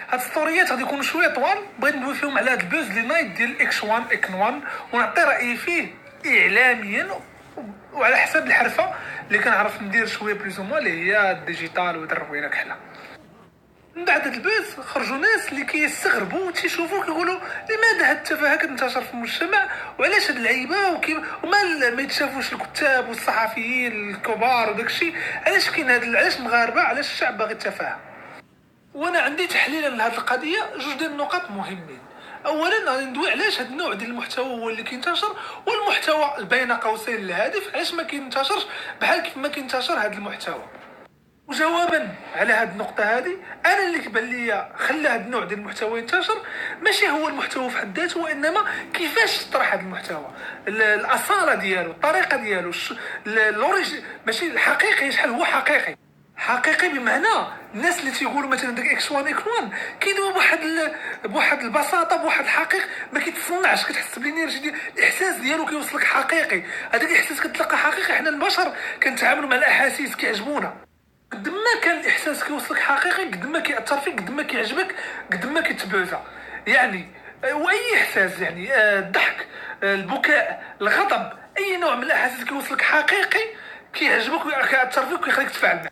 هاد ستوريات غادي يكونوا شويه طوال، بغيت ندوي فيهم على هاد البوز لي نايت ديال اكس 1 اكن 1 ونعطي رايي فيه اعلاميا وعلى حسب الحرفه اللي كنعرف ندير شويه بليز او اللي هي الديجيتال ودروينه كحله. من بعد هاد البوز خرجوا ناس اللي كيستغربوا وتيشوفوا كيقولوا لماذا هاد التفاهه كتنتشر في المجتمع وعلاش هاد اللعيبه وما ما يتشافوش الكتاب والصحفيين الكبار وداكشي، علاش كاين علاش المغاربه علاش الشعب باغي التفاهه. وانا عندي تحليلا لهذه القضيه، جوج ديال النقط مهمين. اولا غادي ندوي علاش هذا النوع ديال المحتوى هو اللي كينتشر، والمحتوى بين قوسين الهادف علاش ما كينتشرش بحال كيف ما كينتشر هذا المحتوى. وجوابا على هذه النقطه هذه، انا اللي كيبان ليا خلى هذا النوع ديال المحتوى ينتشر ماشي هو المحتوى في حد ذاته، وانما كيفاش طرح هذا المحتوى، الاصاله ديالو، الطريقه ديالو، ماشي الحقيقي، شحال هو حقيقي بمعنى الناس اللي تيقولوا مثلا داك اكس 1 اكس 1 كيدوي بواحد البساطه، بواحد الحقيق ما كيتصنعش، كتحس بالانرجي ديال الاحساس ديالو كيوصلك حقيقي. هذاك الاحساس كتلقى حقيقي. حنا البشر كنتعاملوا مع الاحاسيس كيعجبونا، قد ما كان الاحساس كيوصلك حقيقي قد ما كيأثر فيك، قد ما كيعجبك، قد ما كتبوزا يعني. واي احساس يعني الضحك، البكاء، الغضب، اي نوع من الاحاسيس كيوصلك حقيقي كيعجبك وكيأثر فيك وكيخليك تفاعل معاه.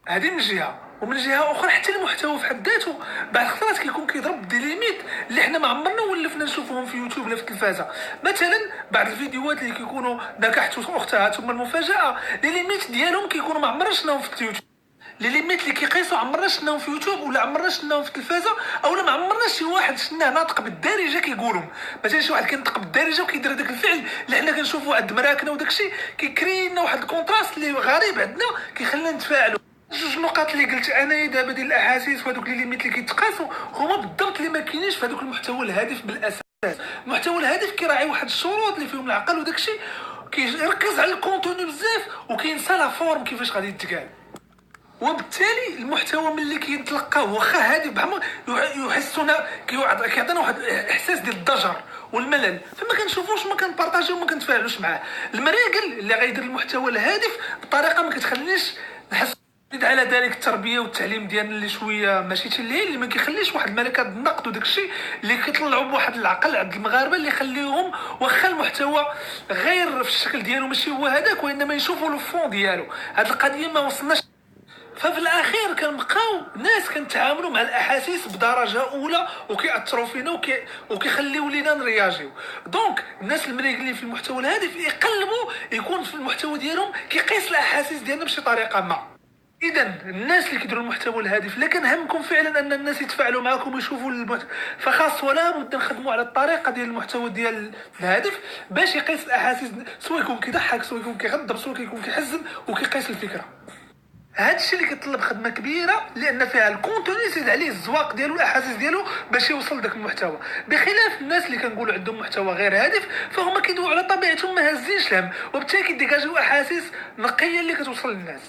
هذه من جهه. ومن جهه اخرى حتى المحتوى في حد ذاته بعض الخطرات كيكون كيضرب دي ليميت اللي حنا ما عمرنا ولفنا نشوفوهم في يوتيوب ولا في التلفازه. مثلا بعض الفيديوهات اللي كيكونوا نكحت اختها ثم المفاجاه، لي ليميت ديالهم كيكونوا ما عمرنا شفناهم في اليوتيوب. لي ليميت اللي كيقيسوا عمرنا شفناهم في يوتيوب ولا عمرنا شفناهم في التلفازه، اولا ما عمرنا شي واحد شفناه ناطق بالدارجه كيقولهم. مثلا شي واحد كينطق بالدارجه وكيدير هذاك الفعل اللي حنا كنشوفوا عند مراكنا وداكشي، كيكري لنا واحد الكونتراست اللي غريب عندنا كيخلينا نتفاعلوا. جوج نقاط اللي قلت انايا دابا ديال الاحاسيس وهذوك لي ليميت اللي كيتقاسوا هما بالضبط اللي ما كاينينش في هذوك المحتوى الهادف بالاساس. المحتوى الهادف كيراعي واحد الشروط اللي فيهم العقل وداكشي، كيركز على الكونتوني بزاف وكينسى لا فورم كيفاش غادي يتقال. وبالتالي المحتوى ملي كيتلقاو واخا هادف بحال يحسنا كيعطينا واحد الاحساس ديال الضجر والملل، فما كنشوفوش، ما كنبارطاجيو، ما كنتفاعلوش معاه. المراجل اللي غيدير المحتوى الهادف بطريقه ما كتخلينيش نحس. زيد على ذلك التربيه والتعليم ديالنا اللي شويه ماشي ليه، اللي ما كيخليش واحد الملكه النقد وداك الشيء اللي كيطلعوا بواحد العقل عند المغاربه اللي يخليهم واخا المحتوى غير في الشكل ديالو ماشي هو هذاك، وانما يشوفوا لو فون ديالو. هاد القضيه ما وصلناش. ففي الاخير كنبقاو ناس كنتعاملوا مع الاحاسيس بدرجه اولى وكيأثروا فينا وكيخليو لينا نرياجيو. دونك الناس المريقلين في المحتوى الهادف يقلبوا يكون في المحتوى ديالهم كيقيس الاحاسيس ديالنا بشي طريقه ما. اذا الناس اللي كيديروا المحتوى الهادف الا كان همكم فعلا ان الناس يتفاعلوا معكم ويشوفوا فخاص ولا بد نخدموا على الطريقه ديال المحتوى ديال الهادف باش يقيس الاحاسيس، سواء يكون كيضحك، سواء يكون كيغضب، سواء يكون كيحزن، وكيقيس الفكره. هذا الشيء اللي كيطلب خدمه كبيره لان فيها الكونتوني يزيد عليه الزواق ديالو والاحاسيس ديالو باش يوصل داك المحتوى، بخلاف الناس اللي كنقولوا عندهم محتوى غير هادف فهما كيدويو على طبيعتهم ما هازينش الهم، وبالتالي كيديكاجيو احاسيس نقيه اللي كتوصل للناس.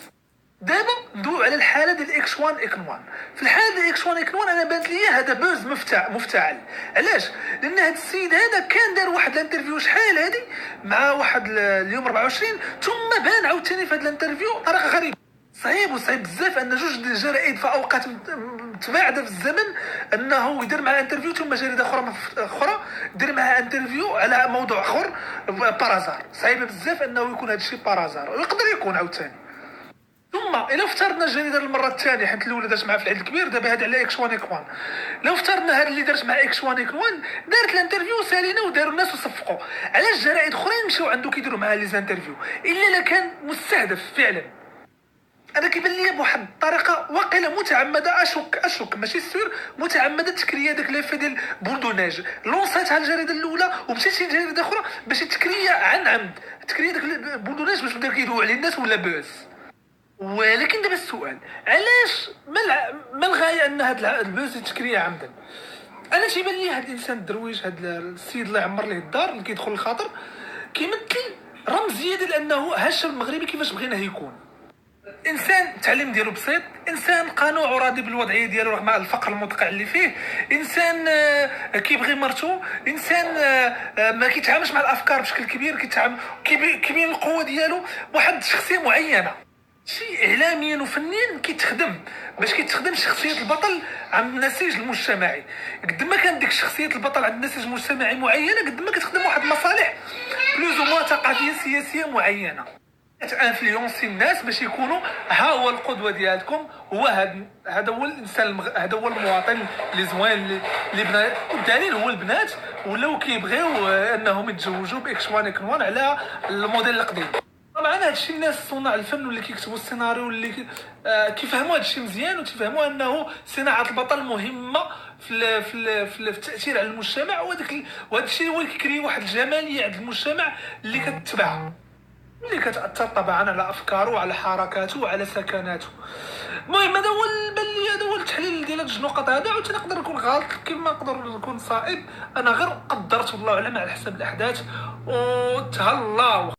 دابا ندويو على الحاله ديال اكس 1 اكن 1. في الحاله ديال اكس 1 اكن 1 انا بانت ليا هذا بوز مفتعل. علاش؟ لان هذا السيد هذا كان دار واحد الانترفيو شحال هذه مع واحد اليوم 24، ثم بان عاوتاني في هذا الانترفيو طريقه غريبه. صعيب بزاف ان جوج الجرائد في اوقات متباعده في الزمن انه يدير معها انترفيو، ثم جريده اخرى يدير معها انترفيو على موضوع اخر بارازار. صعيب بزاف انه يكون هذا الشيء بارازار، ويقدر يكون عاوتاني. ثم الا افترضنا الجريده للمره الثانيه، حيت الاولى دارت معها في العيد الكبير، دابا هذا على اكس 1 اك 1، لو افترضنا هذا اللي دارت مع اكس 1 اك 1 دارت الانترفيو سالينا وداروا الناس وصفقوا، علاش جرائد اخرين مشاو عنده كيديروا معها لي زانترفيو الا لا كان مستهدف فعلا؟ انا كيبان ليا بواحد الطريقه واقيلا متعمده، اشك ماشي سير، متعمده تكريا داك لافه ديال بولدوناج لونساتها الجريده الاولى ومشات شي جريده اخرى باش تكريا عن عمد، تكريا داك بولدوناج باش بدا كيدوي على الناس ولا باس. ولكن دابا السؤال علاش ما الغايه ان هذا البوز تكريا عمدا؟ انا تيبان لي هذا الانسان الدرويش، هذا السيد الله يعمر ليه الدار اللي كيدخل الخاطر، كيمثل رمزيه ديال انه ها الشعب المغربي كيفاش بغيناه يكون. انسان التعليم ديالو بسيط، انسان قانع وراضي بالوضعيه ديالو رغم الفقر المدقع اللي فيه، انسان كيبغي مرتو، انسان ما كيتعاملش مع الافكار بشكل كبير، كيتعامل كيبين القوه ديالو واحد الشخصيه معينه. شي اعلاميا وفنيا كيتخدم باش كيتخدم شخصيه البطل عند النسيج المجتمعي. قد ما كان ديك شخصيه البطل عند النسيج المجتمعي معينه، قد ما كتخدم واحد المصالح بلوز او ثقافيه سياسيه معينه، انفلونسي الناس باش يكونوا ها هو القدوه ديالكم، هو هذا هو الانسان هذا هو المواطن اللي زوين اللي بنا. والدليل هو البنات ولاو كيبغيو انهم يتزوجوا باكس وان اكس وان على الموديل القديم. طبعا هادشي الناس صناع الفن واللي كيكتبوا السيناريو اللي كيفهموا هادشي مزيان، وتفهموا انه صناعه البطل مهمه في التاثير على المجتمع، وهذا الشيء هو اللي كيكري واحد الجماليه عند المجتمع اللي كتتبعها، اللي كتاثر طبعا على افكاره وعلى حركاته وعلى سكناته. المهم هذا هو هذا هو التحليل ديال هاد النقط هذا. عاوتاني نقدر نكون غلط كما نقدر نكون صائب، انا غير قدرت والله اعلم على حسب الاحداث وتهلا.